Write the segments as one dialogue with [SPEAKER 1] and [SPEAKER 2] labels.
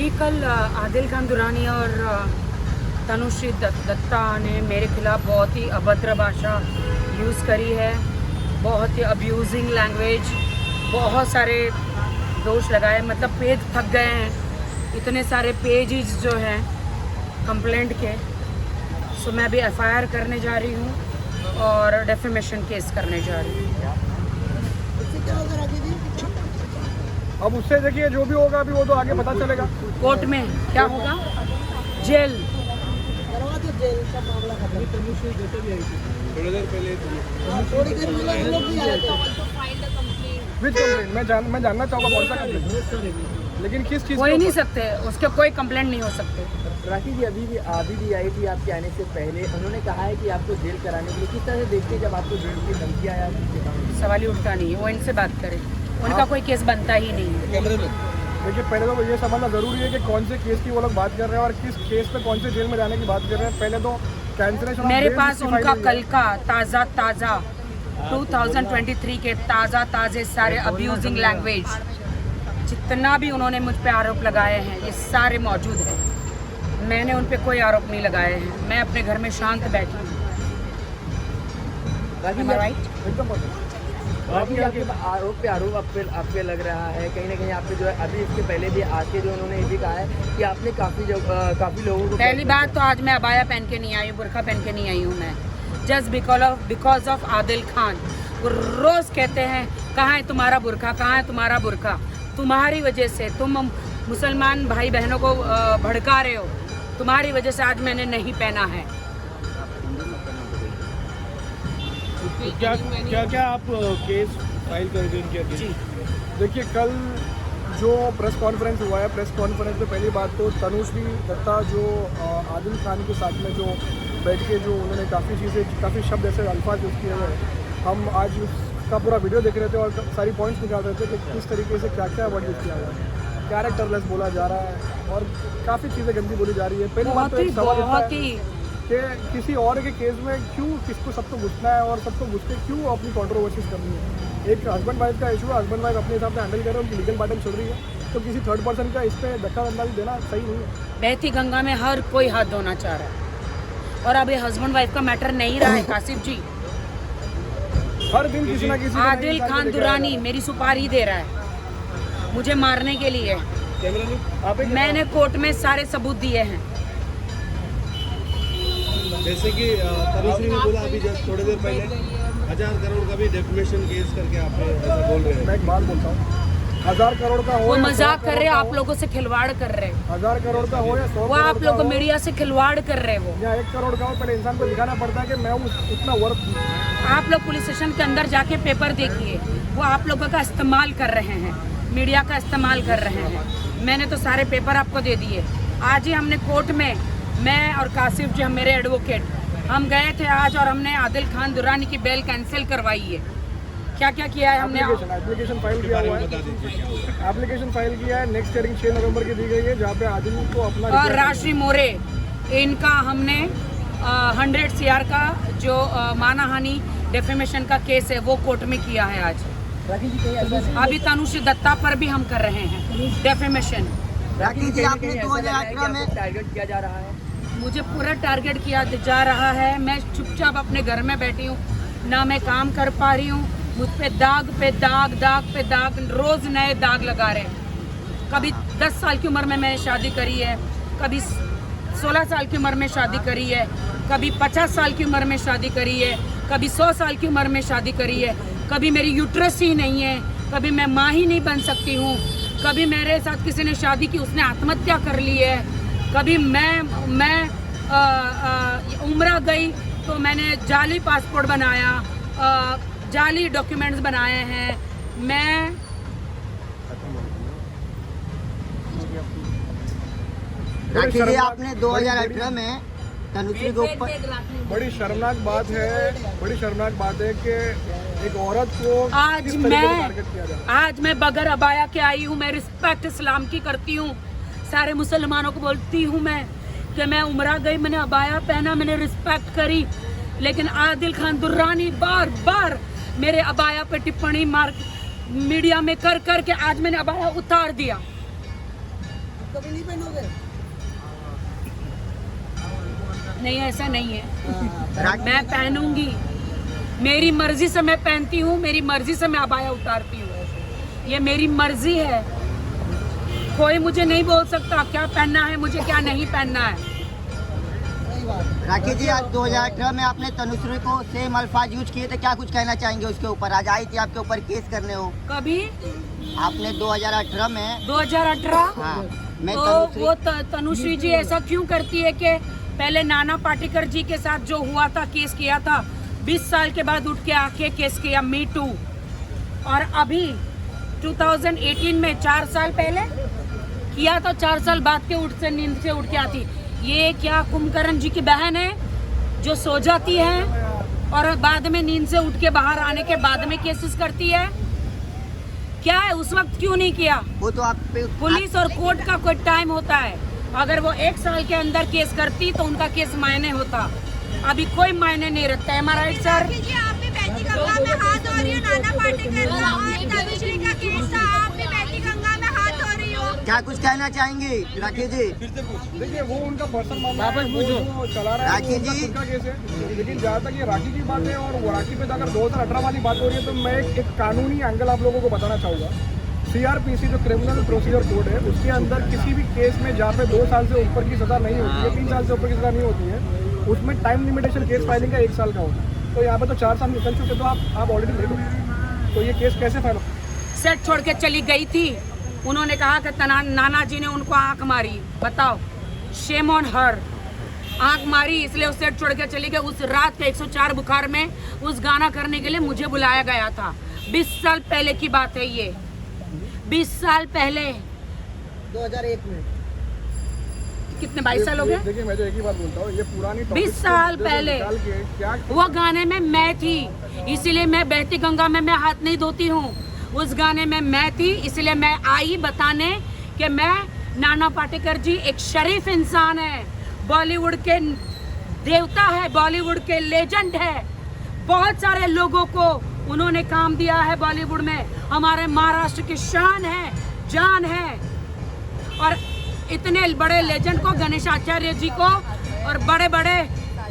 [SPEAKER 1] जी कल आदिल खान दुरानी और तनुश्री दत्ता ने मेरे खिलाफ बहुत ही अभद्र भाषा यूज़ करी है, बहुत ही अब्यूजिंग लैंग्वेज, बहुत सारे दोष लगाए। मतलब पेज थक गए हैं, इतने सारे पेजेस जो हैं कंप्लेंट के। सो मैं भी एफआईआर करने जा रही हूँ और डेफेमेशन केस करने जा रही हूँ।
[SPEAKER 2] अब उससे देखिए जो भी होगा अभी वो तो आगे पता चलेगा।
[SPEAKER 1] कोर्ट में क्या होगा, जेल।
[SPEAKER 3] जेल का मामला खत्म।
[SPEAKER 4] थोड़ी देर पहले
[SPEAKER 2] विच कंप्लेंट मैं जानना चाहूँगा कौन सा कंप्लेंट, लेकिन किस चीज़
[SPEAKER 1] हो ही नहीं सकते, उसके कोई कंप्लेंट नहीं हो सकते।
[SPEAKER 3] राखी जी अभी भी आई थी आपके आने से पहले, उन्होंने कहा है कि आपको जेल कराने के लिए किस तरह से देखते हैं जब आपको जेल की धमकी आया?
[SPEAKER 1] सवाल ही उठता नहीं है, वो इनसे बात करें, उनका कोई केस बनता ही नहीं है।
[SPEAKER 2] देखिए पहले तो ये समझना ज़रूरी है कि कौन से केस की वो लोग बात कर रहे हैं और किस केस पे कौन से जेल में जाने की बात कर रहे हैं। पहले तो कैंसिलेशन
[SPEAKER 1] मेरे पास उनका कल का ताज़ा 2023 के ताज़े सारे अब्यूजिंग लैंग्वेज जितना भी उन्होंने मुझ पे आरोप लगाए हैं ये सारे मौजूद हैं। मैंने उन पे कोई आरोप नहीं लगाए हैं, मैं अपने घर में शांत बैठी हूँ।
[SPEAKER 3] राखी आरोप पे आरोप आप पे लग रहा है, कहीं ना कहीं आपने जो है अभी इसके पहले भी आके जो उन्होंने ये भी कहा है कि आपने काफ़ी लोगों को।
[SPEAKER 1] पहली बात तो आज मैं अबाया पहन के नहीं आई हूँ, बुरखा पहन के नहीं आई हूँ मैं, just because of Adil Khan. वो रोज़ कहते हैं कहाँ है तुम्हारा बुरखा, कहाँ है तुम्हारा बुरखा। तुम्हारी वजह से तुम मुसलमान भाई बहनों को भड़का रहे हो, तुम्हारी वजह से आज मैंने नहीं पहना है।
[SPEAKER 2] क्या आप केस फाइल करेंगे उनके अगेंस्ट? देखिए कल जो प्रेस कॉन्फ्रेंस हुआ है, प्रेस कॉन्फ्रेंस में पहली बात तो तनुश्री दत्ता जो आदिल खान के साथ में जो बैठ के जो उन्होंने काफ़ी शब्द ऐसे अल्फाज यूज़ किए हुए हैं। हम आज उसका पूरा वीडियो देख रहे थे और सारी पॉइंट्स निकाल रहे थे कि किस तरीके से क्या क्या वर्ड यूज़ किया हुआ है। कैरेक्टरलेस बोला जा रहा है और काफ़ी चीज़ें गंदी बोली जा रही है। पहली बात तो एक सवाल उठता है कि किसी और के केस में क्यों किसको सबको घुसना है और सबको घुस के क्यों अपनी कॉन्ट्रोवर्सीज करनी है। एक हस्बैंड वाइफ का इशू है, हस्बैंड वाइफ अपने हिसाब से हैंडल कर रहे हैं, उनकी लीगल बैटल चल रही है, तो किसी थर्ड पर्सन का इस पर दखल-अंदाजी देना सही नहीं है।
[SPEAKER 1] बहती गंगा में हर कोई हाथ धोना चाह रहा है और अब ये हस्बैंड वाइफ का मैटर नहीं रहा है कासिफ जी।
[SPEAKER 2] हर दिन किसी ना किसी
[SPEAKER 1] आदिल खान दुरानी मेरी सुपारी दे रहा है मुझे मारने के लिए। मैंने कोर्ट में सारे सबूत दिए हैं।
[SPEAKER 4] जैसे कि तनुश्री ने बोला अभी जस्ट थोड़ी देर पहले 1000 करोड़ का भी डेफिमेशन केस करके आप ऐसा बोल रहे हैं।
[SPEAKER 2] मैं एक बात बोलता हूँ, 1000 करोड़ का हो,
[SPEAKER 1] वो मजाक कर रहे हैं, आप लोगों से खिलवाड़ कर रहे हैं।
[SPEAKER 2] 1000 करोड़ का हो या 100
[SPEAKER 1] वो आप लोग मीडिया से खिलवाड़ कर रहे हो
[SPEAKER 2] या 1 करोड़ का हो, पहले इंसान को दिखाना पड़ता है कि मैं उतना वर्थ हूँ।
[SPEAKER 1] आप लोग पुलिस स्टेशन के अंदर जाके पेपर देखिए, वो आप लोगों का इस्तेमाल कर रहे हैं, मीडिया का इस्तेमाल कर रहे हैं। मैंने तो सारे पेपर आपको दे दिए। आज ही हमने कोर्ट में, मैं और कासिफ जी, हम मेरे एडवोकेट, हम गए थे आज और हमने आदिल खान दुरानी की बेल कैंसिल करवाई है। क्या क्या किया है हमने?
[SPEAKER 2] एप्लीकेशन फाइल किया हुआ है, एप्लीकेशन फाइल किया है, नेक्स्ट हियरिंग 6 नवंबर की दी गई है, जहाँ पे आदिल को अपना
[SPEAKER 1] और राशि मोरे इनका हमने 100 CR का जो मानहानि डेफेमेशन का केस है वो कोर्ट में किया है आज।
[SPEAKER 3] राखी जी कहीं
[SPEAKER 1] अभी तनुश्री दत्ता पर भी हम कर रहे हैं डेफेमेशन।
[SPEAKER 3] राखी जी आपने 2018 में टारगेट किया जा रहा है?
[SPEAKER 1] मुझे पूरा टारगेट किया जा रहा है। मैं चुपचाप अपने घर में बैठी हूँ, ना मैं काम कर पा रही हूँ। मुझ पे दाग पे दाग रोज नए दाग लगा रहे हैं। कभी 10 साल की उम्र में मैंने शादी करी है, कभी 16 साल की उम्र में शादी करी है, कभी 50 साल की उम्र में शादी करी है, कभी 100 साल की उम्र में शादी करी है। कभी मेरी यूट्रस ही नहीं है, कभी मैं माँ ही नहीं बन सकती हूँ, कभी मेरे साथ किसी ने शादी की उसने आत्महत्या कर ली है, कभी मैं उम्रा गई तो मैंने जाली पासपोर्ट बनाया, जाली डॉक्यूमेंट्स बनाए हैं। मैं
[SPEAKER 3] राखी जी आपने 2018 में तनुश्री के ऊपर
[SPEAKER 2] बड़ी शर्मनाक बात है कि एक औरत को
[SPEAKER 1] आज
[SPEAKER 2] किस तरीके से टारगेट किया जाए।
[SPEAKER 1] आज मैं बगैर अबाया के आई हूँ। मैं रिस्पेक्ट इस्लाम की करती हूँ, सारे मुसलमानों को बोलती हूँ मैं कि मैं उम्रा गई, मैंने अबाया पहना, मैंने रिस्पेक्ट करी। लेकिन आदिल खान दुर्रानी बार बार मेरे अबाया पे टिप्पणी मार मीडिया में कर के आज मैंने अबाया उतार दिया।
[SPEAKER 3] कभी नहीं पहनोगे?
[SPEAKER 1] नहीं, ऐसा नहीं है। मैं पहनूंगी, मेरी मर्जी से मैं पहनती हूँ, मेरी मर्जी से मैं अबाया उतारती हूँ, ये मेरी मर्जी है। कोई मुझे नहीं बोल सकता क्या पहनना है मुझे, क्या नहीं पहनना है।
[SPEAKER 5] राखी जी, आज 2018 में आपने तनुश्री को सेम अल्फाज यूज किए थे, क्या कुछ कहना चाहेंगे उसके ऊपर? आज आई थी आपके ऊपर केस करने हो,
[SPEAKER 1] कभी
[SPEAKER 5] आपने 2018 में
[SPEAKER 1] 2018
[SPEAKER 5] हाँ मैं
[SPEAKER 1] तो
[SPEAKER 5] तनुश्री
[SPEAKER 1] वो तनुश्री जी ऐसा क्यों करती है कि पहले नाना पाटेकर जी के साथ जो हुआ था, केस किया था, 20 साल के बाद उठ के आके केस किया मी टू, और अभी 2018 में 4 साल पहले किया था, 4 साल बाद के नींद से उठ के आती। ये क्या कुंभकर्ण जी की बहन है जो सो जाती है और बाद में नींद से उठ के बाहर आने के बाद में केसेस करती है? क्या है, उस वक्त क्यों नहीं किया?
[SPEAKER 5] वो तो आप पे
[SPEAKER 1] पुलिस और कोर्ट का कोई टाइम होता है, अगर वो 1 साल के अंदर केस करती तो उनका केस मायने होता, अभी कोई मायने नहीं रखता है। हमारा राइट सर?
[SPEAKER 6] आप भी बेटी गंगा में हाथ धो रही हो, नाना पाटेकर और तनुश्री का केस था, आप भी बेटी गंगा में हाथ धो रही हो।
[SPEAKER 5] क्या कुछ कहना चाहेंगे राखी जी?
[SPEAKER 2] देखिए वो उनका पर्सनल मामला है, वो जो चला रहा है वो
[SPEAKER 5] राखी
[SPEAKER 2] उनका
[SPEAKER 5] जी।
[SPEAKER 2] खुद का केस है। लेकिन जहाँ तक ये राखी की बात है और वो राखी पे जाकर 2018 वाली बात हो रही है, तो मैं एक कानूनी एंगल आप लोगों को बताना चाहूँगा। CRPC जो क्रिमिनल प्रोसीजर कोड है, उसके अंदर किसी भी केस में जहाँ पे 2 साल से ऊपर की सज़ा नहीं होती है, 3 साल से ऊपर की सज़ा नहीं होती है, उसमें टाइम लिमिटेशन केस फाइलिंग का 1 साल का होता है। तो यहाँ पे तो 4 साल निकल चुके, तो आप ऑलरेडी ले लो, तो ये केस कैसे फाइल?
[SPEAKER 1] सेट छोड़ के चली गई थी, उन्होंने कहा कि नाना जी ने उनको आंख मारी। बताओ, शेम ऑन हर, आंख मारी इसलिए उस सेट छोड़ के चली गई। उस रात के 104 बुखार में उस गाना करने के लिए मुझे बुलाया गया था। 20 साल पहले की बात है ये, 20 साल पहले।
[SPEAKER 3] 2001 में
[SPEAKER 1] कितने 22 साल हो गए?
[SPEAKER 2] देखिए मैं तो एक ही बात बोलता हूँ, ये पुरानी
[SPEAKER 1] 20 साल पहले
[SPEAKER 2] क्या
[SPEAKER 1] वो गाने में मैं थी, इसीलिए मैं बहती गंगा में मैं हाथ नहीं धोती हूँ। उस गाने में मैं थी, इसलिए मैं आई बताने कि मैं, नाना पाटेकर जी एक शरीफ इंसान है, बॉलीवुड के देवता है, बॉलीवुड के लेजेंड है, बहुत सारे लोगों को उन्होंने काम दिया है बॉलीवुड में, हमारे महाराष्ट्र की शान है, जान है। और इतने बड़े लेजेंड को, गणेश आचार्य जी को और बड़े बड़े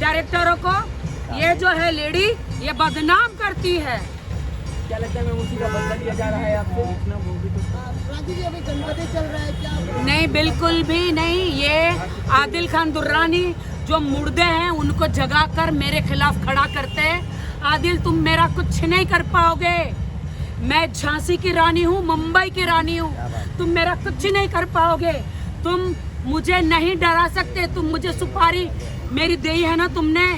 [SPEAKER 1] डायरेक्टरों को ये जो है लेडी ये बदनाम करती है।
[SPEAKER 3] क्या लगता है मैम उसी का बदला लिया जा रहा है आपसे?
[SPEAKER 6] राखी जी अभी गणपति चल रहा है, क्या
[SPEAKER 1] नहीं, बिल्कुल भी नहीं। ये आदिल खान दुर्रानी जो मुर्दे हैं उनको जगाकर मेरे खिलाफ खड़ा करते हैं। आदिल, तुम मेरा कुछ नहीं कर पाओगे, मैं झांसी की रानी हूँ, मुंबई की रानी हूँ, तुम मेरा कुछ नहीं कर पाओगे, तुम मुझे नहीं डरा सकते। तुम मुझे सुपारी मेरी दी है ना तुमने,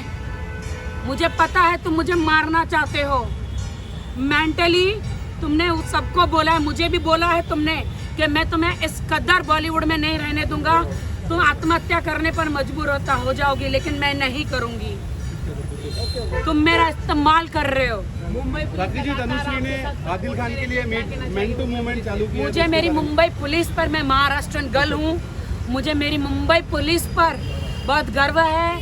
[SPEAKER 1] मुझे पता है तुम मुझे मारना चाहते हो। मेंटली तुमने उस सबको बोला है, मुझे भी बोला है तुमने कि मैं तुम्हें इस कदर बॉलीवुड में नहीं रहने दूंगा, तुम आत्महत्या करने पर मजबूर हो जाओगी, लेकिन मैं नहीं करूंगी। तुम मेरा इस्तेमाल कर रहे हो।
[SPEAKER 4] राखी जी, तनुश्री ने आदिल खान के लिए मेन टू मूवमेंट चालू किया।
[SPEAKER 1] मुझे मेरी मुंबई पुलिस पर, मैं महाराष्ट्रन गर्ल हूँ, मुझे मेरी मुंबई पुलिस पर बहुत गर्व है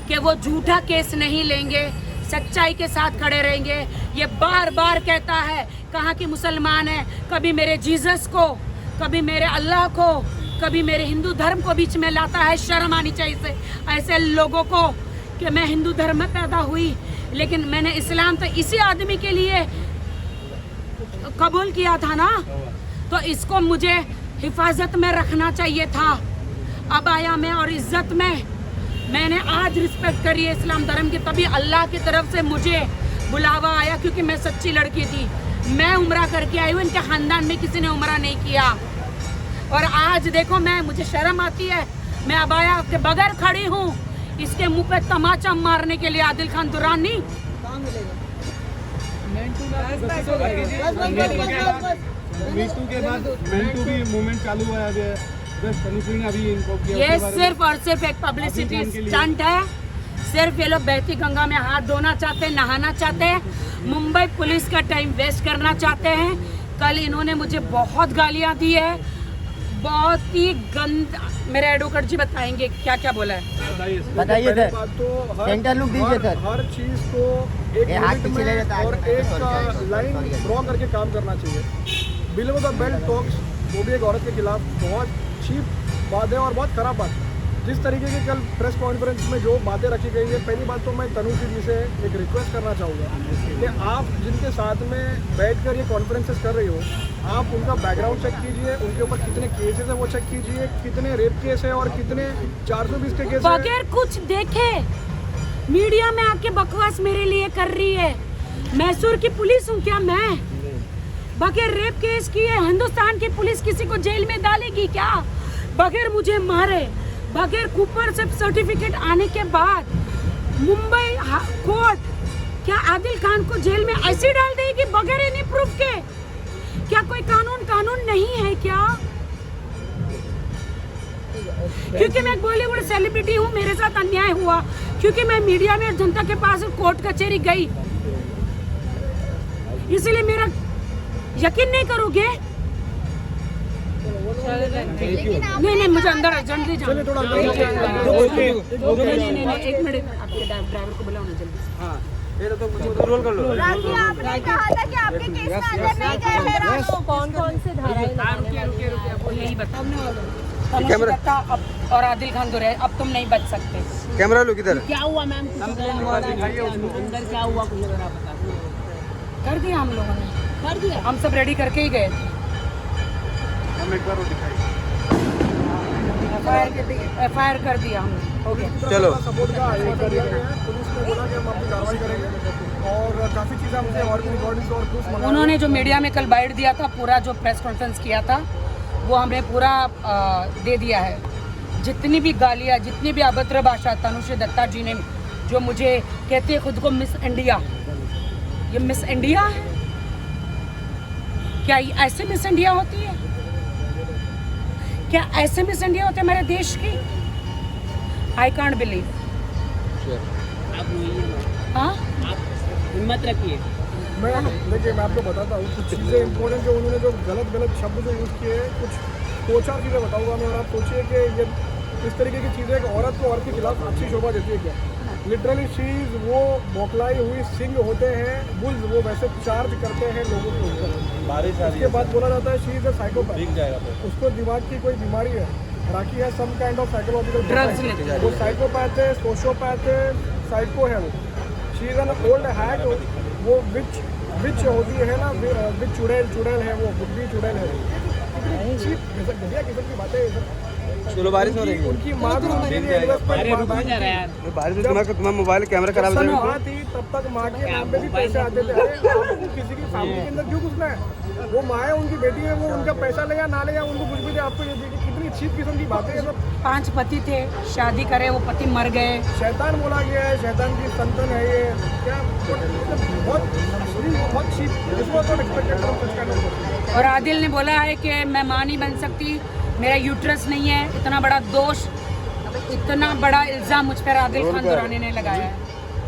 [SPEAKER 1] कि वो झूठा केस नहीं लेंगे, सच्चाई के साथ खड़े रहेंगे। ये बार बार कहता है कहाँ की मुसलमान है, कभी मेरे जीसस को, कभी मेरे अल्लाह को, कभी मेरे हिंदू धर्म को बीच में लाता है। शर्म आनी चाहिए ऐसे लोगों को कि मैं हिंदू धर्म में पैदा हुई, लेकिन मैंने इस्लाम तो इसी आदमी के लिए कबूल किया था ना, तो इसको मुझे हिफाजत में रखना चाहिए था, अबाया में और इज्जत में। मैंने आज रिस्पेक्ट करी है इस्लाम धर्म की, तभी अल्लाह की तरफ से मुझे बुलावा आया, क्योंकि मैं सच्ची लड़की थी। मैं उम्रा करके आई हूँ, इनके खानदान में किसी ने उम्रा नहीं किया। और आज देखो, मुझे शर्म आती है, मैं अबाया के बगैर खड़ी हूँ, इसके मुंह पे तमाचा मारने के लिए आदिल खान दुर्रानी।
[SPEAKER 4] मीटू के बाद मेन टू भी मूवमेंट चालू हुआ है अभी, बस तनुश्री ने अभी इनको किया।
[SPEAKER 1] ये सिर्फ और सिर्फ एक पब्लिसिटी स्टंट है। सिर्फ ये लोग बहती गंगा में हाथ धोना चाहते हैं, नहाना चाहते हैं, मुंबई पुलिस का टाइम वेस्ट करना चाहते हैं। कल इन्होंने मुझे बहुत गालियां दी है, बहुत ही गंद। मेरे एडवोकेट जी बताएंगे क्या क्या बोला है।
[SPEAKER 5] बताइए सर,
[SPEAKER 2] बात तो
[SPEAKER 5] सेंटर लुक दीजिए सर।
[SPEAKER 2] हर चीज को एक
[SPEAKER 5] ये हाथ
[SPEAKER 2] लिमिट
[SPEAKER 5] पीछे ले
[SPEAKER 2] में
[SPEAKER 5] जाता है,
[SPEAKER 2] और
[SPEAKER 5] आगे
[SPEAKER 2] एक
[SPEAKER 5] sorry,
[SPEAKER 2] लाइन
[SPEAKER 5] sorry।
[SPEAKER 2] ड्रॉ करके काम करना चाहिए। बिलो द बेल्ट टॉक्स, वो भी एक औरत के खिलाफ बहुत चीप बात है और बहुत ख़राब बात है। जिस तरीके की कल प्रेस कॉन्फ्रेंस में जो बातें रखी गई है, पहली बात तो मैं तनुश्री जी से एक रिक्वेस्ट करना चाहूँगा कि आप जिनके साथ में बैठकर ये कॉन्फ्रेंसेस कर रही हो, आप उनका बैकग्राउंड चेक कीजिए, उनके ऊपर कितने केसेस है वो चेक कीजिए, कितने रेप केस है और कितने 420 के केस है।
[SPEAKER 1] बगैर कुछ देखे मीडिया में आके बकवास मेरे लिए कर रही है। मैसूर की पुलिस हूँ क्या मैं? बगैर रेप केस किए हिंदुस्तान की पुलिस किसी को जेल में डालेगी क्या? बगैर मुझे मारे, बगैर कूपर से सर्टिफिकेट आने के बाद मुंबई कोर्ट क्या आदिल खान को जेल में ऐसे डाल देगी बगैर एनी प्रूफ के? क्या कोई कानून नहीं है क्या? क्योंकि मैं बॉलीवुड सेलिब्रिटी हूँ, मेरे साथ अन्याय हुआ, क्योंकि मैं मीडिया में जनता के पास कोर्ट कचहरी गई, इसलिए मेरा यकीन नहीं करोगे? नहीं मुझे अंदर जल्दी जाना।
[SPEAKER 2] थोड़ा
[SPEAKER 1] नहीं एक मिनट, आपके ड्राइवर को बुलाओ ना जल्दी से।
[SPEAKER 4] हाँ ये तो कुछ रोल कर लो।
[SPEAKER 6] राखी, आपने कहा था कि आपके केस में अंदर नहीं गए हैं राखी।
[SPEAKER 7] कौन से धाराएं
[SPEAKER 1] रुकिए वो यही बताओ। तनुश्री दत्ता और आदिल खान तो रहे, अब तुम नहीं बच सकते।
[SPEAKER 4] कैमरा लो किधर?
[SPEAKER 7] क्या हुआ मैम? अंदर क्या हुआ कुछ अगर आप बता दो।
[SPEAKER 1] कर दिया हम लोगों ने,
[SPEAKER 7] कर दिया।
[SPEAKER 1] हम सब रेडी करके ही गए।
[SPEAKER 4] हम एक बार वो दिखाइए।
[SPEAKER 1] FIR कर दिया हमने, हो गया।
[SPEAKER 4] चलो।
[SPEAKER 2] सपोर्ट का आयोजन कर दिया गया है। पुलिस ने बोला कि हम अपनी कार्रवाई करेंगे और काफ़ी चीज़ें हमसे और भी रिकॉर्डिंग्स और प्रूफ मंगा।
[SPEAKER 1] उन्होंने जो मीडिया में कल बाइट दिया था, पूरा जो प्रेस कॉन्फ्रेंस किया था, वो हमने पूरा दे दिया है। जितनी भी गालियाँ, जितनी भी अभद्र भाषा तनुश्री दत्ता जी ने, जो मुझे कहती है खुद को मिस इंडिया, ये मिस इंडिया है क्या? ये ऐसे मिस इंडिया होती है क्या? ऐसे मिस इंडिया होते हमारे देश की? I can't believe.
[SPEAKER 7] आप रोइए,
[SPEAKER 1] हाँ
[SPEAKER 7] आप हिम्मत रखिए।
[SPEAKER 2] मैं देखिए, मैं आपको बताता हूँ कुछ चीज़ें इंपॉर्टेंट जो उन्होंने जो गलत शब्द जो यूज़ किए, कुछ 2-4 चीज़ें बताऊँगा मैं, और आप सोचिए कि ये इस तरीके की चीज़ें एक औरत को औरत के खिलाफ अच्छी शोभा देती है क्या? लिटरली चीज़ वो बौखलाई हुई सिंग होते हैं, बुल्स वो वैसे चार्ज करते हैं लोगों के ऊपर।
[SPEAKER 4] बारिश
[SPEAKER 2] उसके बाद बोला जाता है शी इज़ अ साइकोपैथ, उसको दिमाग की कोई बीमारी है। राखी है some kind of psychological
[SPEAKER 1] drugs लेते हैं।
[SPEAKER 2] वो साइकोपैथ है, सोशियोपैथ है, साइको है वो। She is an old hack, वो विच होती है ना, विच चुड़ैल है वो, बुद्धि चुड़ैल है वो। कितनी चीप घटिया किस्म की बातें हैं सब।
[SPEAKER 4] चलो बारिश हो रही है।
[SPEAKER 2] उनकी माँ भी उनके लिए
[SPEAKER 7] अरे रुक जा रहा है यार।
[SPEAKER 4] बारिश में तुम्हारा मोबाइल कैमरा खराब हो जाएगा।
[SPEAKER 2] माँ थी तब तक माँ के नाम पे भी पैसे आते थे। अरे आपको किसी की फैमिली के अंदर क्यों घुसना है? वो माँ है, उनकी बेटी है, वो उनका पैसा ले या ना ले या उनको कुछ भी दे, आपको ये देखिए कितनी चीप किस्म की बातें हैं सब।
[SPEAKER 1] 5 पति थे, शादी करे, वो पति मर गए।
[SPEAKER 2] शैतान बोला गया है, शैतान की संतान है ये। क्या बहुत चीप, इसको तो expected from such kind of.
[SPEAKER 1] और आदिल ने बोला है कि मैं माँ नहीं बन सकती, मेरा यूट्रस नहीं है। इतना बड़ा दोष, इतना बड़ा इल्ज़ाम मुझ पर आदिल खान दुरानी ने लगाया है।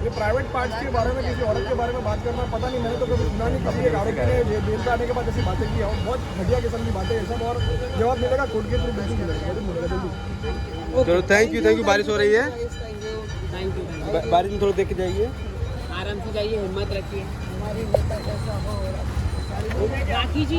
[SPEAKER 2] ये प्राइवेट पार्ट्स के बारे में, किसी औरत के बारे में बात करना, पता नहीं, मैंने तो कभी सुना नहीं किसी एक आरोपी ने जेल पे आने के बाद ऐसी बातें की हैं। बहुत घटिया किस्म की बातें हैं सब, और जवाब मिलेगा कोर्ट के थ्रू, बिल्कुल मिलेगा जल्दी।
[SPEAKER 4] चलो थैंक यू। बारिश हो रही है,
[SPEAKER 7] थैंक यू।
[SPEAKER 4] बारिश में थोड़ा देख के जाइए,
[SPEAKER 7] आराम से जाइए, हिम्मत रखिए। राखी जी